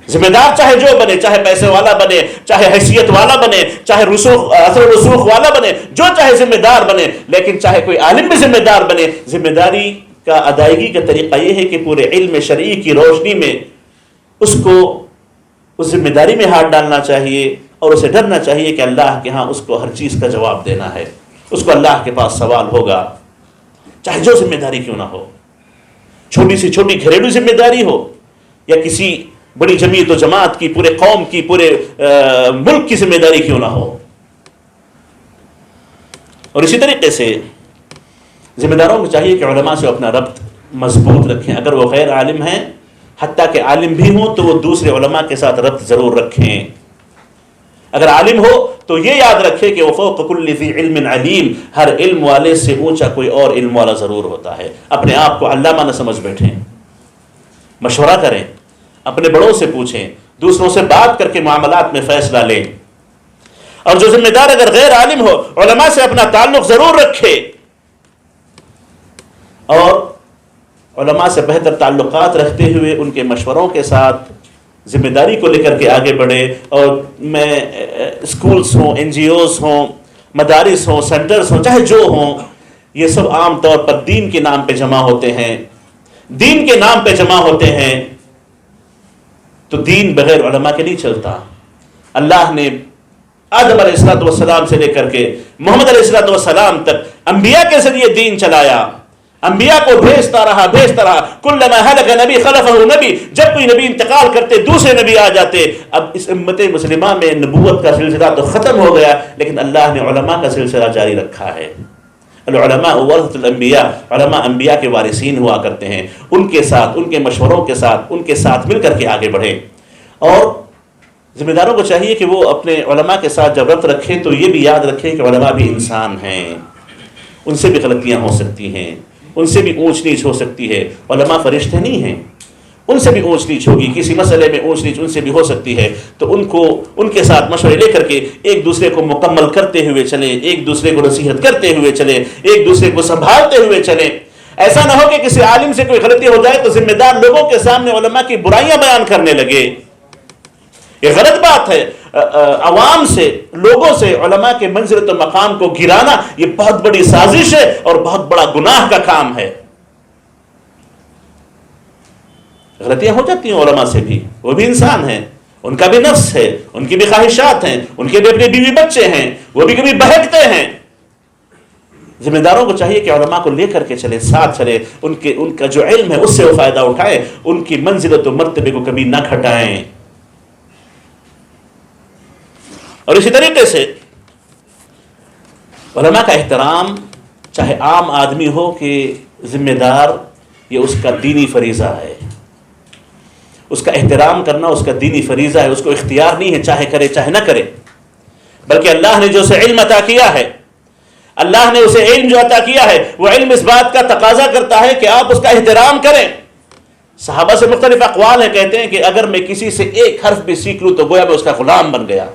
ذمہ دار چاہے جو بنے، چاہے پیسے والا بنے، چاہے حیثیت والا بنے، چاہے اثر و رسوخ والا بنے، جو چاہے ذمہ دار بنے، لیکن چاہے کوئی عالم بھی ذمہ دار بنے، ذمہ داری کا ادائیگی کا طریقہ یہ ہے کہ پورے علم شرعی کی روشنی میں اس کو اس ذمہ داری میں ہاتھ ڈالنا چاہیے اور اسے ڈرنا چاہیے کہ اللہ کے ہاں اس کو ہر چیز کا جواب دینا ہے، اس کو اللہ کے پاس سوال ہوگا، چاہے جو ذمہ داری کیوں نہ ہو، چھوٹی سی چھوٹی گھریلو ذمہ داری ہو یا کسی بڑی جمعیت و جماعت کی، پورے قوم کی، پورے ملک کی ذمہ داری کیوں نہ ہو۔ اور اسی طریقے سے ذمہ داروں کو چاہیے کہ علماء سے اپنا ربط مضبوط رکھیں، اگر وہ غیر عالم ہیں، حتیٰ کہ عالم بھی ہوں تو وہ دوسرے علماء کے ساتھ ربط ضرور رکھیں۔ اگر عالم ہو تو یہ یاد رکھے کہ وفوق کل ذی علم علیم، ہر علم والے سے اونچا کوئی اور علم والا ضرور ہوتا ہے۔ اپنے آپ کو علامہ نہ سمجھ بیٹھیں، مشورہ کریں، اپنے بڑوں سے پوچھیں، دوسروں سے بات کر کے معاملات میں فیصلہ لے. اور جو ذمہ دار اگر غیر عالم ہو علماء سے اپنا تعلق ضرور رکھے اور علماء سے بہتر تعلقات رکھتے ہوئے ان کے مشوروں کے ساتھ ذمہ داری کو لے کر کے آگے بڑھے. اور میں اسکولز ہوں، این جی اوز ہوں، مدارس ہوں، سینٹرز ہوں، چاہے جو ہوں، یہ سب عام طور پر دین کے نام پہ جمع ہوتے ہیں. دین کے نام پہ جمع ہوتے ہیں تو دین بغیر علماء کے نہیں چلتا. اللہ نے آدم علیہ السلام سے لے کر کے محمد علیہ السلام تک انبیاء کے ذریعے دین چلایا. انبیاء کو بھیجتا رہا. کلما ہلک نبی خلفہ نبی، جب کوئی نبی انتقال کرتے دوسرے نبی آ جاتے. اب اس امت مسلمہ میں نبوت کا سلسلہ تو ختم ہو گیا، لیکن اللہ نے علماء کا سلسلہ جاری رکھا ہے. العلماء ورثۃ الانبیاء، علماء انبیاء کے وارثین ہوا کرتے ہیں. ان کے ساتھ، ان کے مشوروں کے ساتھ، ان کے ساتھ مل کر کے آگے بڑھیں. اور ذمہ داروں کو چاہیے کہ وہ اپنے علماء کے ساتھ جب ربط رکھیں تو یہ بھی یاد رکھیں کہ علماء بھی انسان ہیں، ان سے بھی غلطیاں ہو سکتی ہیں، ان سے بھی اونچ نیچ ہو سکتی ہے. علماء فرشتے نہیں ہیں، ان سے بھی اونچ نیچ ہوگی، کسی مسئلے میں اونچ نیچ ان سے بھی ہو سکتی ہے. تو ان کے ساتھ مشورے لے کر کے ایک دوسرے کو مکمل کرتے ہوئے چلیں، ایک دوسرے کو نصیحت کرتے ہوئے چلیں، ایک دوسرے کو سنبھالتے ہوئے چلیں. ایسا نہ ہو کہ کسی عالم سے کوئی غلطی ہو جائے تو ذمہ دار لوگوں کے سامنے علماء کی برائیاں بیان کرنے لگے. یہ غلط بات ہے. عوام سے، لوگوں سے علماء کے منزلت و مقام کو گرانا یہ بہت بڑی سازش ہے اور بہت بڑا گناہ کا کام ہے. غلطیاں ہو جاتی ہیں علماء سے بھی، وہ بھی انسان ہیں، ان کا بھی نفس ہے، ان کی بھی خواہشات ہیں، ان کے بھی اپنے بیوی بچے ہیں، وہ بھی کبھی بہکتے ہیں. ذمہ داروں کو چاہیے کہ علماء کو لے کر کے چلے، ساتھ چلے، ان کا جو علم ہے اس سے وہ فائدہ اٹھائیں، ان کی منزلت و مرتبے کو کبھی نہ گھٹائیں. اور اسی طریقے سے علماء کا احترام، چاہے عام آدمی ہو کہ ذمہ دار، یہ اس کا دینی فریضہ ہے. اس کا احترام کرنا اس کا دینی فریضہ ہے، اس کو اختیار نہیں ہے چاہے کرے چاہے نہ کرے. بلکہ اللہ نے جو اسے علم عطا کیا ہے، اللہ نے اسے علم جو عطا کیا ہے، وہ علم اس بات کا تقاضا کرتا ہے کہ آپ اس کا احترام کریں. صحابہ سے مختلف اقوال ہیں، کہتے ہیں کہ اگر میں کسی سے ایک حرف بھی سیکھ لوں تو گویا میں اس کا غلام بن گیا،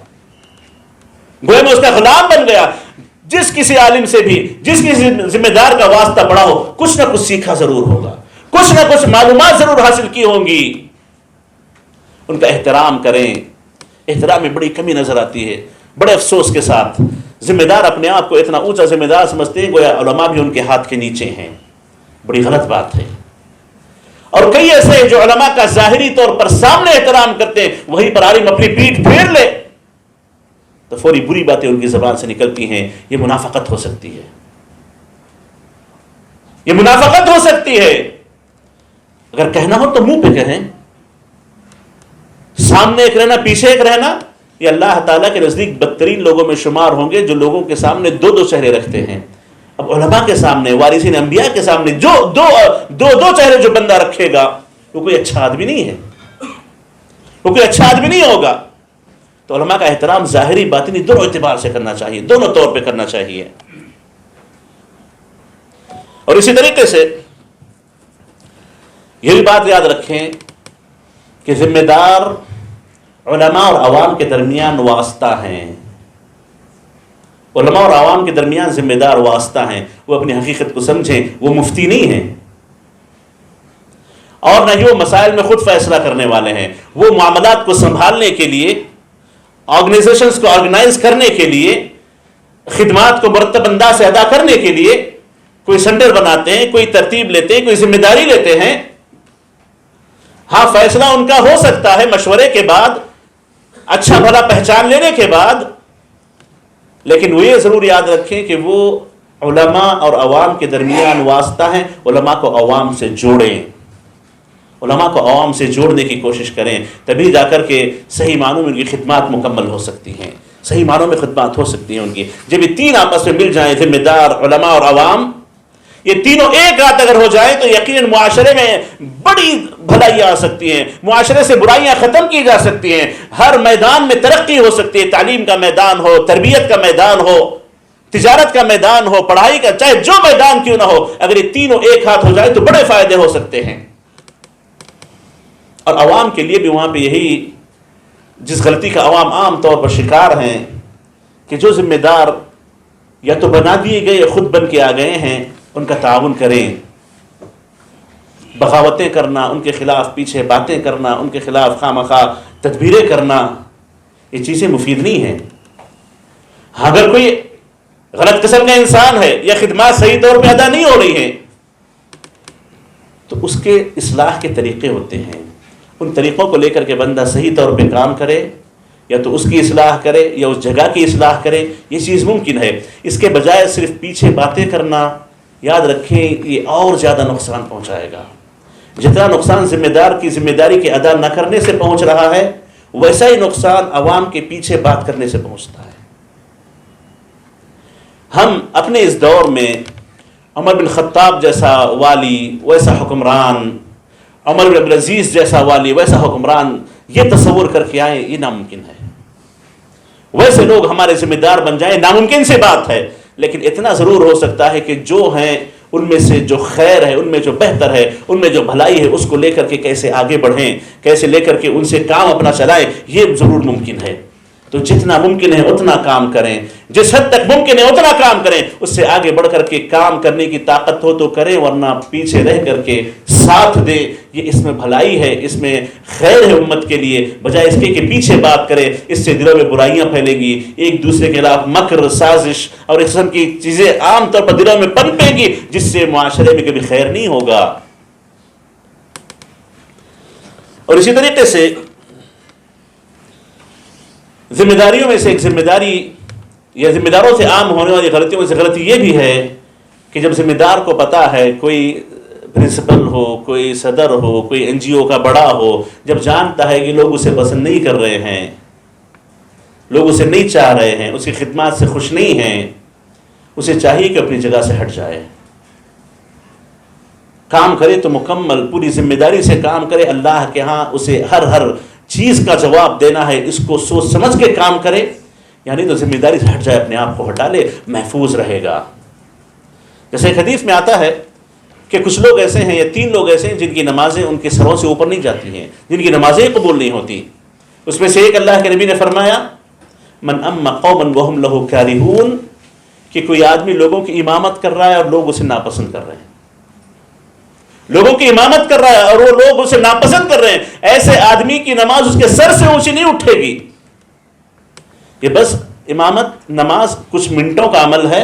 گویا میں اس کا غلام بن گیا. جس کسی عالم سے بھی، جس کسی ذمہ دار کا واسطہ پڑا ہو، کچھ نہ کچھ سیکھا ضرور ہوگا، کچھ نہ کچھ معلومات ضرور حاصل کی ہوں گی. ان کا احترام کریں. احترام میں بڑی کمی نظر آتی ہے. بڑے افسوس کے ساتھ ذمہ دار اپنے آپ کو اتنا اونچا ذمہ دار سمجھتے ہیں گویا علماء بھی ان کے ہاتھ کے نیچے ہیں. بڑی غلط بات ہے. اور کئی ایسے ہیں جو علماء کا ظاہری طور پر سامنے احترام کرتے ہیں، وہیں پر عالم اپنی پیٹھ پھیر لے تو فوری بری باتیں ان کی زبان سے نکلتی ہیں. یہ منافقت ہو سکتی ہے، یہ منافقت ہو سکتی ہے. اگر کہنا ہو تو منہ پہ کہیں، سامنے ایک رہنا پیچھے ایک رہنا. یہ اللہ تعالیٰ کے نزدیک بدترین لوگوں میں شمار ہوں گے جو لوگوں کے سامنے دو دو چہرے رکھتے ہیں. اب علماء کے سامنے، وارثین انبیاء کے سامنے جو دو چہرے جو بندہ رکھے گا وہ کوئی اچھا آدمی نہیں ہے، وہ کوئی اچھا آدمی نہیں ہوگا. تو علماء کا احترام ظاہری باطنی دونوں اعتبار سے کرنا چاہیے، دونوں طور پہ کرنا چاہیے. اور اسی طریقے سے یہ بھی بات یاد رکھیں کہ ذمہ دار علماء اور عوام کے درمیان واسطہ ہیں. علماء اور عوام کے درمیان ذمہ دار واسطہ ہیں. وہ اپنی حقیقت کو سمجھیں، وہ مفتی نہیں ہیں اور نہ ہی وہ مسائل میں خود فیصلہ کرنے والے ہیں. وہ معاملات کو سنبھالنے کے لیے، آرگنائزیشنز کو آرگنائز کرنے کے لیے، خدمات کو مرتب انداز سے ادا کرنے کے لیے کوئی سینٹر بناتے ہیں، کوئی ترتیب لیتے ہیں، کوئی ذمہ داری لیتے ہیں. ہاں فیصلہ ان کا ہو سکتا ہے مشورے کے بعد، اچھا بھلا پہچان لینے کے بعد، لیکن وہ یہ ضرور یاد رکھیں کہ وہ علماء اور عوام کے درمیان واسطہ ہیں. علماء کو عوام سے جوڑیں، علماء کو عوام سے جوڑنے کی کوشش کریں، تبھی جا کر کے صحیح معنوں میں ان کی خدمات مکمل ہو سکتی ہیں، صحیح معنوں میں خدمات ہو سکتی ہیں ان کی. جب یہ تین آپس میں مل جائیں، ذمہ دار، علماء اور عوام، یہ تینوں ایک رات اگر ہو جائیں تو یقیناً معاشرے میں بڑی بھلائیاں آ سکتی ہیں، معاشرے سے برائیاں ختم کی جا سکتی ہیں، ہر میدان میں ترقی ہو سکتی ہے. تعلیم کا میدان ہو، تربیت کا میدان ہو، تجارت کا میدان ہو، پڑھائی کا، چاہے جو میدان کیوں نہ ہو، اگر یہ تینوں ایک ہاتھ ہو جائے تو بڑے فائدے ہو سکتے ہیں. اور عوام کے لیے بھی وہاں پہ یہی جس غلطی کا عوام عام طور پر شکار ہیں کہ جو ذمہ دار یا تو بنا دیے گئے یا خود بن کے آ گئے ہیں ان کا تعاون کریں. بغاوتیں کرنا، ان کے خلاف پیچھے باتیں کرنا، ان کے خلاف خواہ تدبیریں کرنا، یہ چیزیں مفید نہیں ہیں. اگر کوئی غلط قسم کا انسان ہے یا خدمات صحیح طور پہ ادا نہیں ہو رہی ہیں تو اس کے اصلاح کے طریقے ہوتے ہیں. ان طریقوں کو لے کر کے بندہ صحیح طور پہ کام کرے، یا تو اس کی اصلاح کرے یا اس جگہ کی اصلاح کرے. یہ چیز ممکن ہے. اس کے بجائے صرف پیچھے باتیں کرنا، یاد رکھیں یہ اور زیادہ نقصان پہنچائے گا. جتنا نقصان ذمہ دار کی ذمہ داری کے ادا نہ کرنے سے پہنچ رہا ہے، ویسا ہی نقصان عوام کے پیچھے بات کرنے سے پہنچتا ہے. ہم اپنے اس دور میں عمر بن خطاب جیسا والی، ویسا حکمران، عمر بن عبدالعزیز جیسا والی، ویسا حکمران یہ تصور کر کے آئے، یہ ناممکن ہے. ویسے لوگ ہمارے ذمہ دار بن جائیں، ناممکن سے بات ہے. لیکن اتنا ضرور ہو سکتا ہے کہ جو ہیں ان میں سے جو خیر ہے، ان میں جو بہتر ہے، ان میں جو بھلائی ہے، اس کو لے کر کے کیسے آگے بڑھیں، کیسے لے کر کے ان سے کام اپنا چلائیں، یہ ضرور ممکن ہے. تو جتنا ممکن ہے اتنا کام کریں، جس حد تک ممکن ہے اتنا کام کریں. اس سے آگے بڑھ کر کے کام کرنے کی طاقت ہو تو کریں، ورنہ پیچھے رہ کر کے ساتھ دیں. یہ اس میں بھلائی ہے، اس میں خیر ہے امت کے لیے، بجائے اس کے کہ پیچھے بات کرے. اس سے دلوں میں برائیاں پھیلیں گی، ایک دوسرے کے خلاف مکر، سازش اور اس قسم کی چیزیں عام طور پر دلوں میں پنپیں گی، جس سے معاشرے میں کبھی خیر نہیں ہوگا. اور اسی طریقے سے ذمہ داریوں میں سے ایک ذمہ داری یا ذمہ داروں سے عام ہونے والی غلطیوں میں سے غلطی یہ بھی ہے کہ جب ذمہ دار کو پتا ہے، کوئی پرنسپل ہو، کوئی صدر ہو، کوئی این جی او کا بڑا ہو، جب جانتا ہے کہ لوگ اسے پسند نہیں کر رہے ہیں، لوگ اسے نہیں چاہ رہے ہیں، اس کی خدمات سے خوش نہیں ہیں، اسے چاہیے کہ اپنی جگہ سے ہٹ جائے. کام کرے تو مکمل پوری ذمہ داری سے کام کرے. اللہ کے ہاں اسے ہر چیز کا جواب دینا ہے، اس کو سوچ سمجھ کے کام کرے. یعنی تو ذمہ داری سے ہٹ جائے، اپنے آپ کو ہٹا لے، محفوظ رہے گا. جیسے ایک حدیث میں آتا ہے کہ کچھ لوگ ایسے ہیں، یا 3 لوگ ایسے ہیں جن کی نمازیں ان کے سروں سے اوپر نہیں جاتی ہیں، جن کی نمازیں قبول نہیں ہوتی. اس میں سے ایک اللہ کے نبی نے فرمایا من اما قوما وهم له کارہون، کہ کوئی آدمی لوگوں کی امامت کر رہا ہے اور لوگ اسے ناپسند کر رہے ہیں. لوگوں کی امامت کر رہا ہے اور وہ لوگ اسے ناپسند کر رہے ہیں. ایسے آدمی کی نماز اس کے سر سے اونچی نہیں اٹھے گی. یہ بس امامت نماز کچھ منٹوں کا عمل ہے.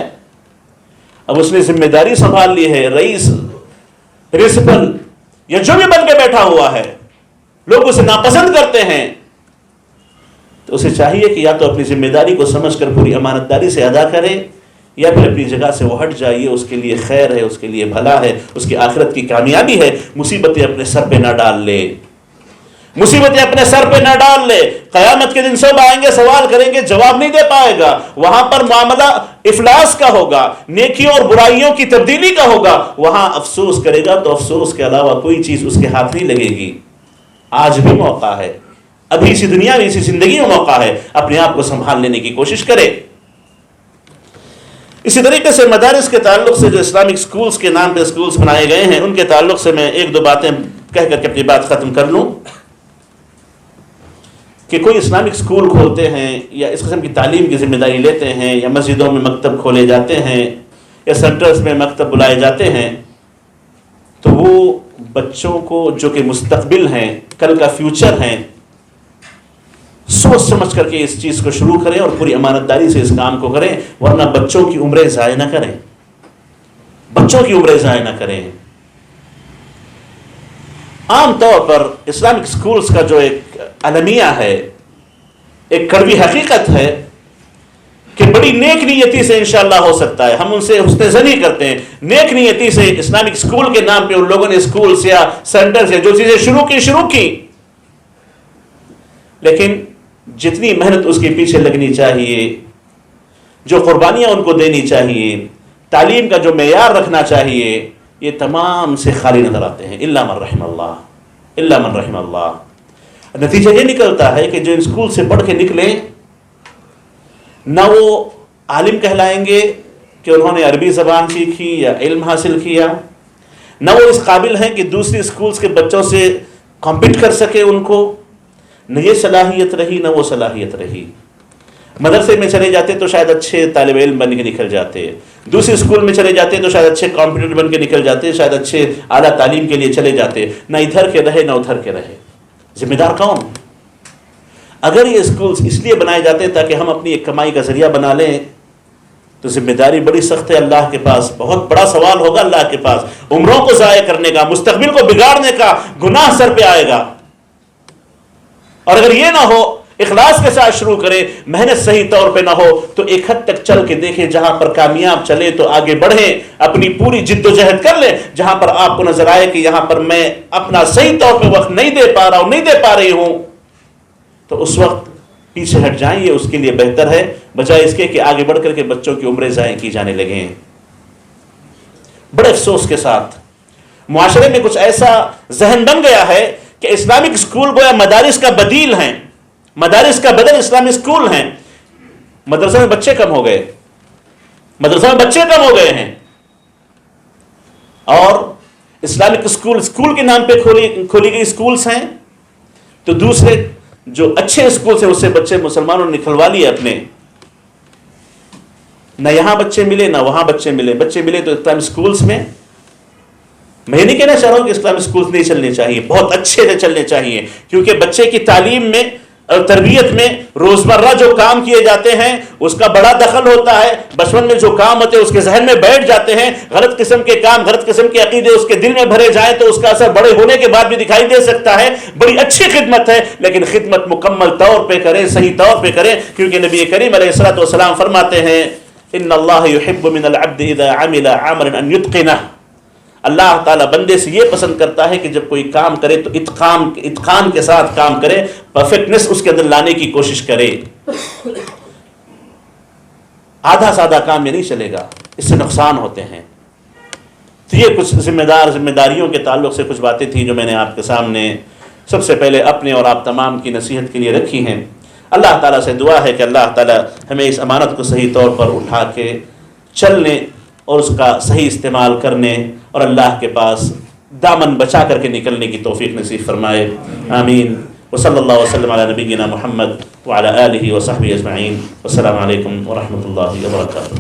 اب اس نے ذمہ داری سنبھال لی ہے، رئیس، پرنسپل یا جو بھی بن کے بیٹھا ہوا ہے، لوگ اسے ناپسند کرتے ہیں، تو اسے چاہیے کہ یا تو اپنی ذمہ داری کو سمجھ کر پوری امانت داری سے ادا کرے، یا پھر اپنی جگہ سے وہ ہٹ جائیے. اس کے لیے خیر ہے، اس کے لیے بھلا ہے، اس کی آخرت کی کامیابی ہے. مصیبتیں اپنے سر پہ نہ ڈال لے، مصیبتیں اپنے سر پہ نہ ڈال لے. قیامت کے دن سب آئیں گے، سوال کریں گے، جواب نہیں دے پائے گا. وہاں پر معاملہ افلاس کا ہوگا، نیکیوں اور برائیوں کی تبدیلی کا ہوگا. وہاں افسوس کرے گا تو افسوس کے علاوہ کوئی چیز اس کے ہاتھ نہیں لگے گی. آج بھی موقع ہے، ابھی اسی دنیا میں، اسی زندگی میں موقع ہے. اپنے آپ کو سنبھال لینے کی کوشش کرے. اسی طریقے سے مدارس کے تعلق سے جو اسلامک سکولز کے نام پہ سکولز بنائے گئے ہیں، ان کے تعلق سے میں 1-2 باتیں کہہ کر کے اپنی بات ختم کر لوں. کہ کوئی اسلامک سکول کھولتے ہیں یا اس قسم کی تعلیم کی ذمہ داری لیتے ہیں، یا مسجدوں میں مکتب کھولے جاتے ہیں، یا سینٹرز میں مکتب بلائے جاتے ہیں، تو وہ بچوں کو جو کہ مستقبل ہیں، کل کا فیوچر ہیں، سوچ سمجھ کر کے اس چیز کو شروع کریں اور پوری امانت داری سے اس کام کو کریں. ورنہ بچوں کی عمریں ضائع نہ کریں، بچوں کی عمریں ضائع نہ کریں. عام طور پر اسلامک سکولز کا جو ایک المیہ ہے، ایک کڑوی حقیقت ہے کہ بڑی نیک نیتی سے انشاءاللہ ہو سکتا ہے. ہم ان سے حسن ظنی کرتے ہیں، نیک نیتی سے اسلامک سکول کے نام پہ ان لوگوں نے سکولز یا سینٹرز یا جو چیزیں شروع کی، لیکن جتنی محنت اس کے پیچھے لگنی چاہیے، جو قربانیاں ان کو دینی چاہیے، تعلیم کا جو معیار رکھنا چاہیے، یہ تمام سے خالی نظر آتے ہیں. الا من رحم اللہ، الا من رحم اللہ. نتیجہ یہ نکلتا ہے کہ جو اسکول سے پڑھ کے نکلیں، نہ وہ عالم کہلائیں گے کہ انہوں نے عربی زبان سیکھی یا علم حاصل کیا، نہ وہ اس قابل ہیں کہ دوسری اسکولز کے بچوں سے کمپیٹ کر سکے ان کو، نہ یہ صلاحیت رہی نہ وہ صلاحیت رہی. مدرسے میں چلے جاتے تو شاید اچھے طالب علم بن کے نکل جاتے، دوسرے اسکول میں چلے جاتے تو شاید اچھے کمپیوٹر بن کے نکل جاتے، شاید اچھے اعلیٰ تعلیم کے لیے چلے جاتے. نہ ادھر کے رہے نہ ادھر کے رہے. ذمہ دار کون؟ اگر یہ اسکولز اس لیے بنائے جاتے تاکہ ہم اپنی ایک کمائی کا ذریعہ بنا لیں تو ذمہ داری بڑی سخت ہے اللہ کے پاس. بہت بڑا سوال ہوگا اللہ کے پاس. عمروں کو ضائع کرنے کا، مستقبل کو بگاڑنے کا گناہ سر پہ آئے گا. اور اگر یہ نہ ہو، اخلاص کے ساتھ شروع کریں، محنت صحیح طور پہ نہ ہو تو ایک حد تک چل کے دیکھیں، جہاں پر کامیاب چلے تو آگے بڑھیں، اپنی پوری جد و جہد کر لیں. جہاں پر آپ کو نظر آئے کہ یہاں پر میں اپنا صحیح طور پہ وقت نہیں دے پا رہا ہوں، نہیں دے پا رہی ہوں، تو اس وقت پیچھے ہٹ جائیں. یہ اس کے لیے بہتر ہے بجائے اس کے کہ آگے بڑھ کر کے بچوں کی عمریں ضائع کی جانے لگیں. بڑے افسوس کے ساتھ معاشرے میں کچھ ایسا ذہن بن گیا ہے کہ اسلامک اسکول گویا مدارس کا بدیل ہیں، مدارس کا بدل اسلامی اسکول ہیں. مدرسہ میں بچے کم ہو گئے، مدرسہ میں بچے کم ہو گئے ہیں، اور اسلامک اسکول کے نام پہ کھولی گئی اسکولز ہیں، تو دوسرے جو اچھے اسکولز ہیں اس سے بچے مسلمانوں نے نکلوا لیے اپنے. نہ یہاں بچے ملے نہ وہاں بچے ملے. بچے ملے تو اسلامک اسکولز میں. میں یہ نہیں کہنا چاہ رہا ہوں کہ اسلامک اسکولز نہیں چلنے چاہیے، بہت اچھے سے چلنے چاہیے، کیونکہ بچے کی تعلیم میں اور تربیت میں روزمرہ جو کام کیے جاتے ہیں اس کا بڑا دخل ہوتا ہے. بچپن میں جو کام ہوتے ہیں اس کے ذہن میں بیٹھ جاتے ہیں. غلط قسم کے کام، غلط قسم کے عقیدے اس کے دل میں بھرے جائیں تو اس کا اثر بڑے ہونے کے بعد بھی دکھائی دے سکتا ہے. بڑی اچھی خدمت ہے، لیکن خدمت مکمل طور پہ کریں، صحیح طور پہ کریں، کیونکہ نبی کریم علیہ الصلوۃ والسلام فرماتے ہیں ان اللہ یحب من العبد اذا عمل عملا ان یتقنہ. اللہ تعالیٰ بندے سے یہ پسند کرتا ہے کہ جب کوئی کام کرے تو اتقان کے ساتھ کام کرے، پرفیکٹنس اس کے اندر لانے کی کوشش کرے. آدھا سادہ کام یہ نہیں چلے گا، اس سے نقصان ہوتے ہیں. تو یہ کچھ ذمہ داریوں کے تعلق سے کچھ باتیں تھیں جو میں نے آپ کے سامنے سب سے پہلے اپنے اور آپ تمام کی نصیحت کے لیے رکھی ہیں. اللہ تعالیٰ سے دعا ہے کہ اللہ تعالیٰ ہمیں اس امانت کو صحیح طور پر اٹھا کے چلنے اور اس کا صحیح استعمال کرنے اور اللہ کے پاس دامن بچا کر کے نکلنے کی توفیق نصیب فرمائے. آمین. وصلی اللہ وسلم علی نبینا محمد وعلی آلہ وصحبہ اجمعین. والسلام علیکم ورحمۃ اللہ وبرکاتہ.